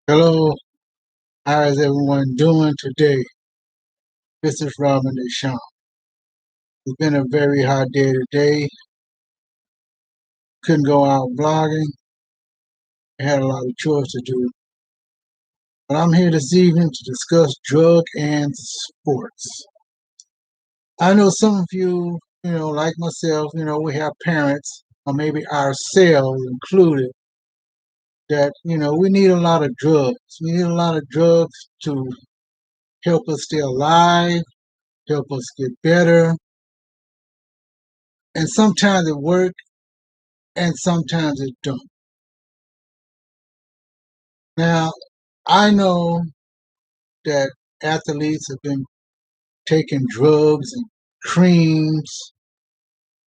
Hello, how is everyone doing today? This is Robin Deschamps. It's been a very hot day today. Couldn't go out blogging. I had a lot of chores to do. But I'm here this evening to discuss drug and sports. I know some of you, like myself, we have parents, or maybe ourselves included, that, we need a lot of drugs. We need a lot of drugs to help us stay alive, help us get better. And sometimes it works and sometimes it don't. Now, I know that athletes have been taking drugs and creams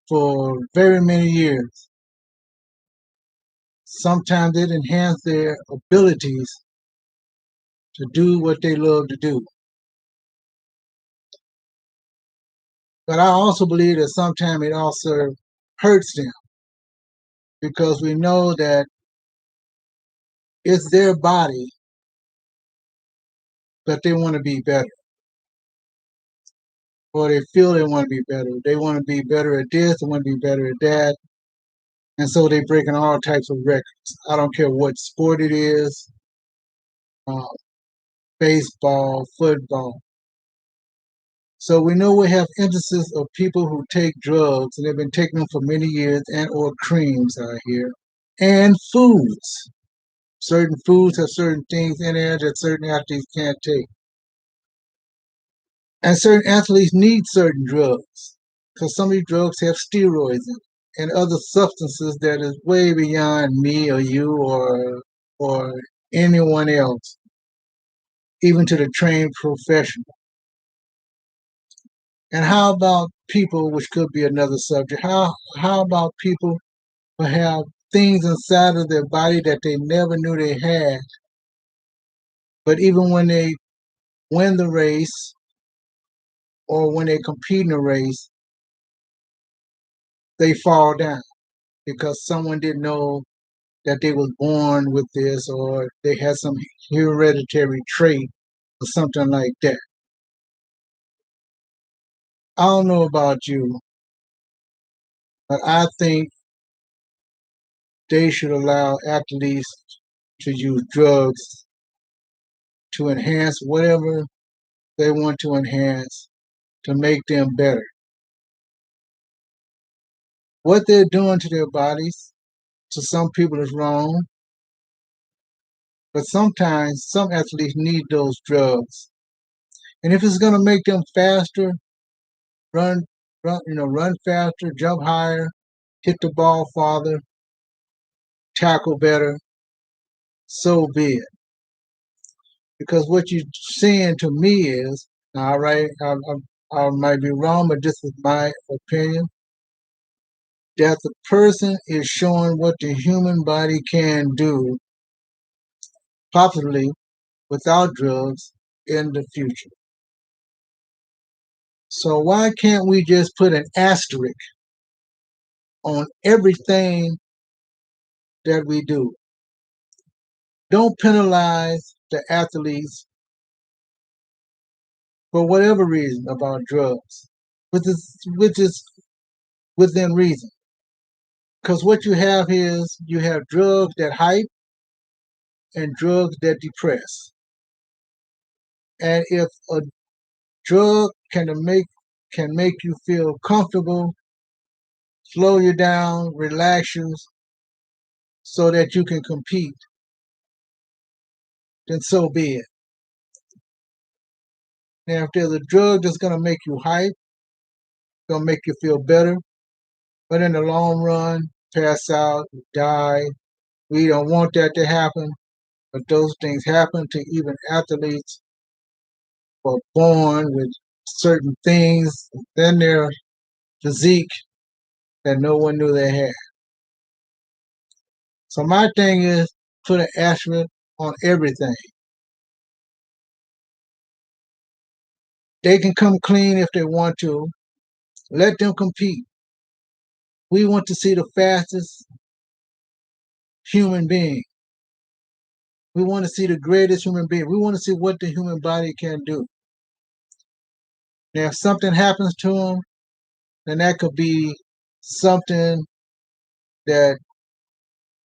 for very many years. Sometimes it enhances their abilities to do what they love to do. But I also believe that sometimes it also hurts them because we know that it's their body, but they want to be better, or they feel they want to be better. They want to be better at this, they want to be better at that. And so they're breaking all types of records. I don't care what sport it is, uh, baseball, football. So we know we have instances of people who take drugs and they've been taking them for many years and or creams out here. And foods. Certain foods have certain things in there that certain athletes can't take. And certain athletes need certain drugs because some of these drugs have steroids in and other substances that is way beyond me or you or anyone else, even to the trained professional. And how about people, which could be another subject, how about people who have things inside of their body that they never knew they had, but even when they win the race or when they compete in a race, they fall down because someone didn't know that they was born with this or they had some hereditary trait or something like that. I don't know about you, but I think they should allow athletes to use drugs to enhance whatever they want to enhance to make them better. What they're doing to their bodies, to some people, is wrong, but sometimes some athletes need those drugs. And if it's going to make them faster, run, run faster, jump higher, hit the ball farther, tackle better, so be it. Because what you're saying to me is, all right, I might be wrong, but this is my opinion, that the person is showing what the human body can do, possibly without drugs, in the future. So why can't we just put an asterisk on everything that we do? Don't penalize the athletes for whatever reason about drugs, which is within reason. Because what you have is you have drugs that hype and drugs that depress. And if a drug can make you feel comfortable, slow you down, relax you, so that you can compete, then so be it. Now, if there's a drug that's going to make you hype, going to make you feel better, but in the long run, pass out, die, we don't want that to happen. But those things happen to even athletes who are born with certain things in their physique that no one knew they had. So my thing is put an asterisk on everything. They can come clean if they want to. Let them compete. We want to see the fastest human being. We want to see the greatest human being. We want to see what the human body can do. Now, if something happens to them, then that could be something that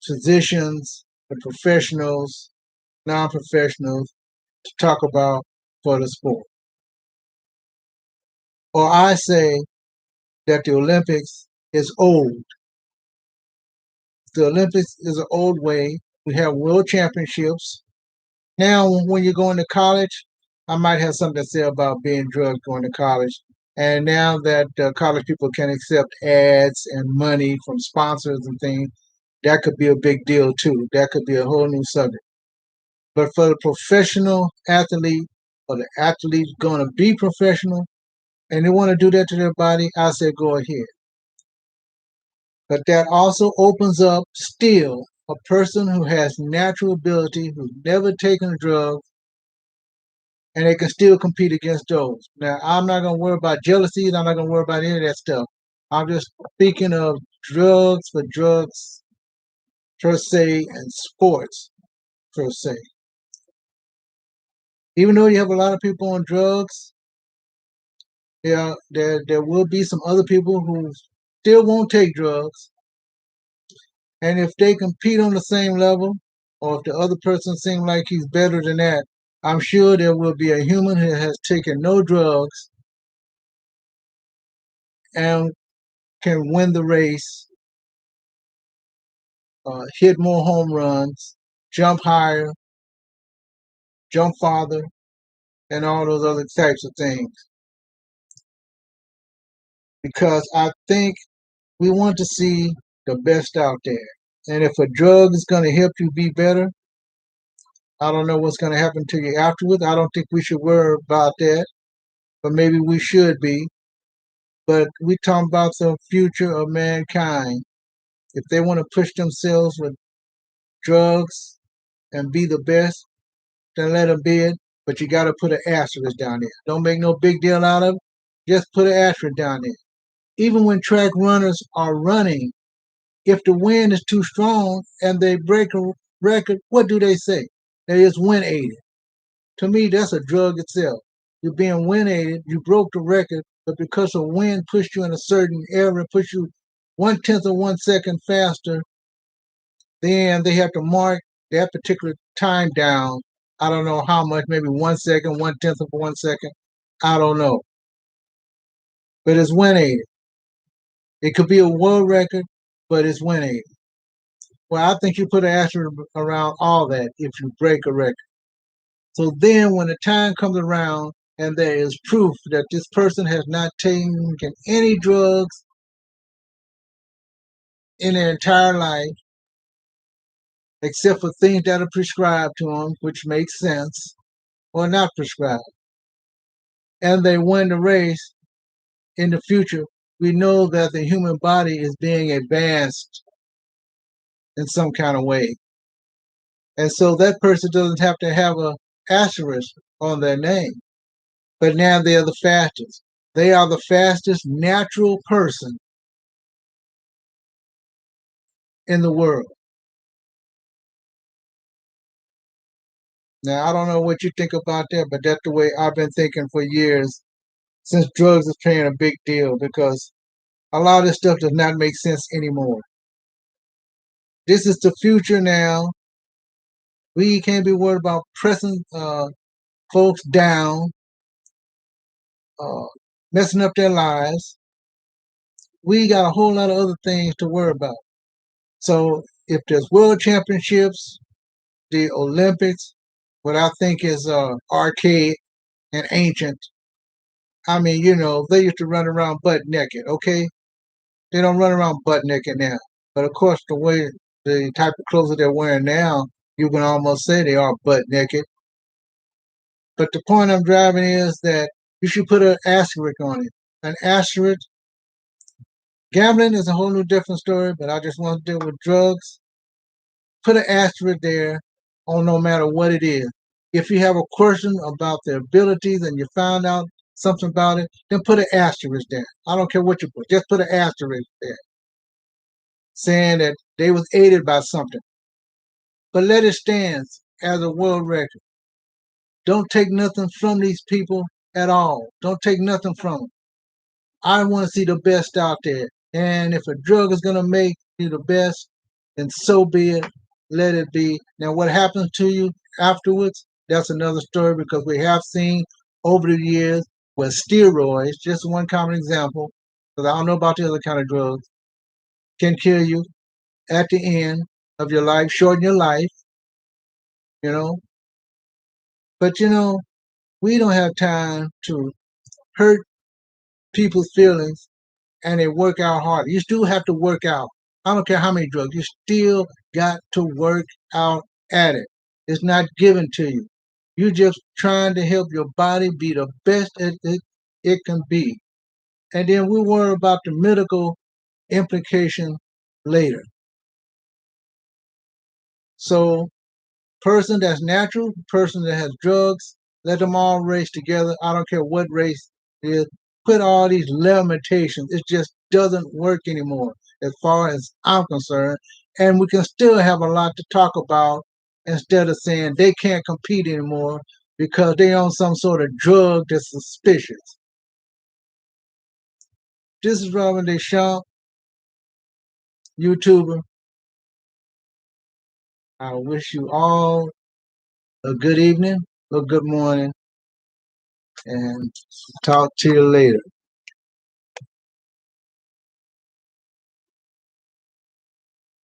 physicians, the professionals, non-professionals to talk about for the sport. Or I say that the Olympics is old. The Olympics is an old way. We have world championships. Now, when you're going to college, I might have something to say about being drugged going to college. And now that college people can accept ads and money from sponsors and things, that could be a big deal too. That could be a whole new subject. But for the professional athlete or the athlete going to be professional and they want to do that to their body, I say go ahead. But that also opens up still a person who has natural ability, who's never taken drugs, and they can still compete against those. Now, I'm not going to worry about jealousies. I'm not going to worry about any of that stuff. I'm just speaking of drugs for drugs per se and sports per se. Even though you have a lot of people on drugs, there will be some other people who still won't take drugs. And if they compete on the same level, or if the other person seems like he's better than that, I'm sure there will be a human who has taken no drugs and can win the race, hit more home runs, jump higher, jump farther, and all those other types of things. Because I think we want to see the best out there. And if a drug is going to help you be better, I don't know what's going to happen to you afterwards. I don't think we should worry about that, but maybe we should be. But we talk about the future of mankind. If they want to push themselves with drugs and be the best, then let them be it. But you got to put an asterisk down there. Don't make no big deal out of it. Just put an asterisk down there. Even when track runners are running, if the wind is too strong and they break a record, what do they say? They just wind aided. To me, that's a drug itself. You're being wind aided. You broke the record, but because the wind pushed you in a certain area, pushed you 1/10 of 1 second faster, then they have to mark that particular time down. I don't know how much, maybe 1 second, 1/10 of 1 second. I don't know. But it's wind aided. It could be a world record, but it's wind aided. Well, I think you put an asterisk around all that if you break a record. So then when the time comes around and there is proof that this person has not taken any drugs in their entire life, except for things that are prescribed to them, which makes sense, or not prescribed, and they win the race in the future, we know that the human body is being advanced in some kind of way. And so that person doesn't have to have a asterisk on their name. But now they are the fastest. They are the fastest natural person in the world. Now, I don't know what you think about that, but that's the way I've been thinking for years since drugs is playing a big deal because a lot of this stuff does not make sense anymore. This is the future now. We can't be worried about pressing folks down, uh, messing up their lives. We got a whole lot of other things to worry about. So if there's world championships, the Olympics, what I think is archaic and ancient. I mean, they used to run around butt naked, okay? They don't run around butt naked now. But of course, the type of clothes that they're wearing now, you can almost say they are butt naked. But the point I'm driving is that you should put an asterisk on it. An asterisk. Gambling is a whole new different story, but I just want to deal with drugs. Put an asterisk there on no matter what it is. If you have a question about their abilities and you found out something about it, then put an asterisk there. I don't care what you put. Just put an asterisk there saying that they was aided by something. But let it stand. as a world record. Don't take nothing from these people at all. Don't take nothing from them. I want to see the best out there. And if a drug is going to make you the best, then so be it. Let it be. Now, what happens to you afterwards, that's another story because we have seen over the years where steroids, just one common example, because I don't know about the other kind of drugs, can kill you at the end of your life, shorten your life, you know. But, we don't have time to hurt people's feelings and they work out hard. You still have to work out. I don't care how many drugs, you still got to work out at it. It's not given to you. You're just trying to help your body be the best it can be. And then we worry about the medical implication later. So person that's natural, person that has drugs, let them all race together. I don't care what race it is. Put all these limitations. It just doesn't work anymore as far as I'm concerned. And we can still have a lot to talk about instead of saying they can't compete anymore because they on some sort of drug that's suspicious. This is Robin Deschamps, YouTuber. I wish you all a good evening, a good morning, and talk to you later.